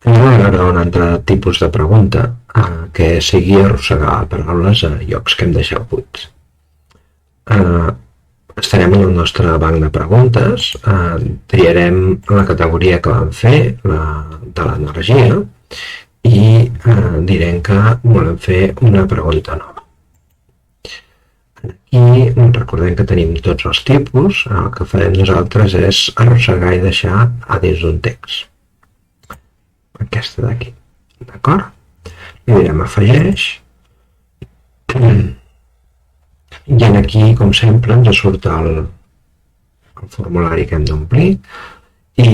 Hem de veure un altre tipus de pregunta que sigui arrossegar paraules a llocs que hem deixat buits. Estarem en el nostre banc de preguntes, triarem la categoria que vam fer, la de l'energia, i direm que volem fer una pregunta nova. Aquí recordem que tenim tots els tipus, el que farem nosaltres és arrossegar i deixar a dins d'un text. Aquesta d'aquí, d'acord? Li direm afegeix, i aquí, com sempre, ens surt el formulari que hem d'omplir i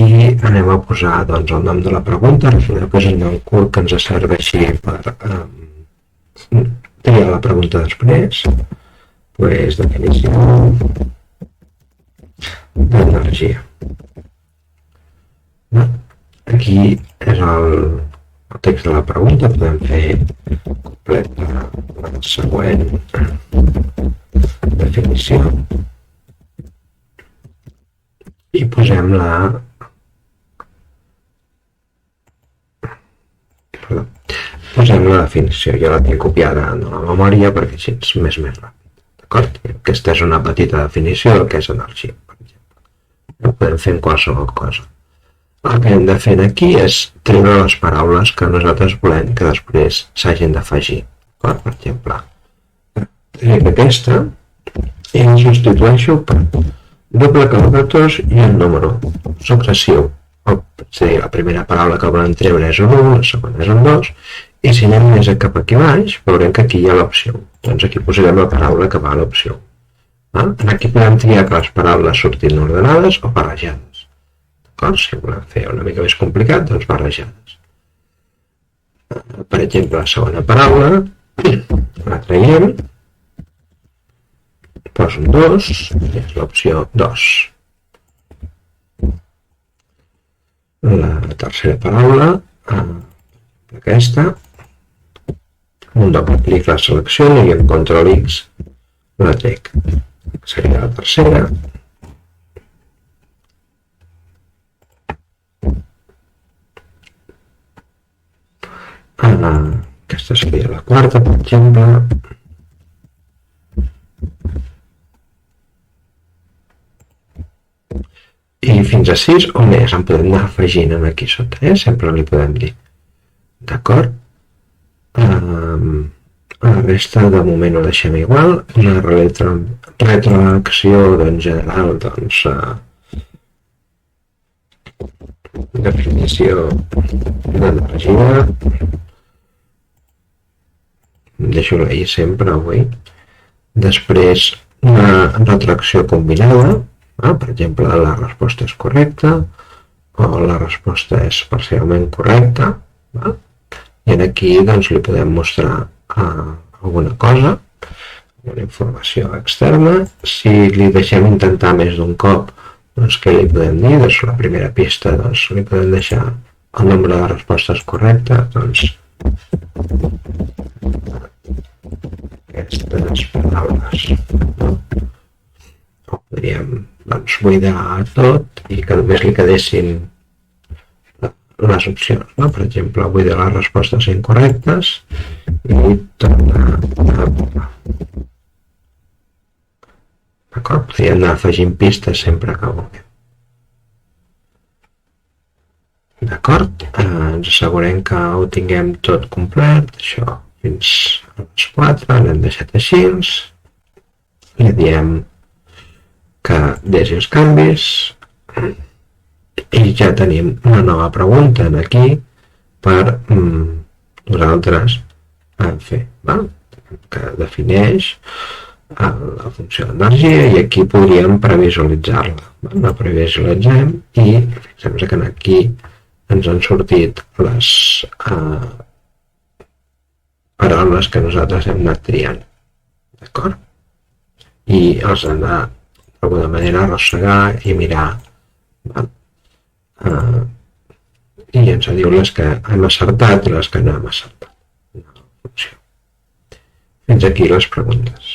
anem a posar doncs, el nom de la pregunta, recordeu que és un nom curt que ens serveixi per triar la pregunta després, pues, definició d'energia. Aquí és el text de la pregunta, podem fer completa la següent definició i posem la definició. Jo la tinc copiada de la memòria perquè així és més ràpid. D'acord? Aquesta és una petita definició del que és energia, per exemple. Ho podem fer en qualsevol cosa. El que hem de fer aquí és treure les paraules que nosaltres volem que després s'hagin d'afegir. Per exemple, trec aquesta i la substitueixo per doble calculadors i el número successiu. És a dir, la primera paraula que volem treure és un 1, la segona és un 2, i si anem més cap aquí baix, veurem que aquí hi ha l'opció 1. Doncs aquí posarem la paraula que va a l'opció 1. Aquí podem triar que les paraules surtin ordenades o barrejades. Si volem fer una mica més complicat, doncs barrejades. Per exemple, la segona paraula, la traiem, poso un 2, i és l'opció 2. La tercera paraula, aquesta, un doble clic la selecciono i amb control X la trec. Seria la tercera. Aquesta seria la quarta, per exemple. I fins a 6 o més en podem anar afegint aquí sota, sempre li podem dir. D'acord? La resta de moment ho deixem igual. Una retroacció en general, doncs, definició d'energia. Deixo-la ahir sempre avui. Després, una retroacció combinada. Per exemple, la resposta és correcta o la resposta és parcialment correcta. I aquí doncs, li podem mostrar alguna cosa, alguna informació externa. Si li deixem intentar més d'un cop, doncs què li podem dir? Doncs la primera pista doncs, li podem deixar el nombre de respostes correctes, doncs aquestes paraules. O podríem doncs, buidar tot i que només li quedessin les opcions. Per exemple, buidar les respostes incorrectes i tornar a parlar. D'acord? Podríem anar afegint pistes sempre que vulguem. D'acord? Ens assegurem que ho tinguem tot complet, això fins a les 4, l'hem deixat així, li diem que deixi els canvis i ja tenim una nova pregunta aquí per nosaltres fer, que defineix la funció d'energia i aquí podríem previsualitzar-la. La previsualitzem i fixem que aquí ens han sortit les paraules que nosaltres hem anat triant. D'acord? I els hem d'alguna manera arrossegar i mirar. I ens diu les que hem acertat i les que no hem acertat. Fins aquí les preguntes.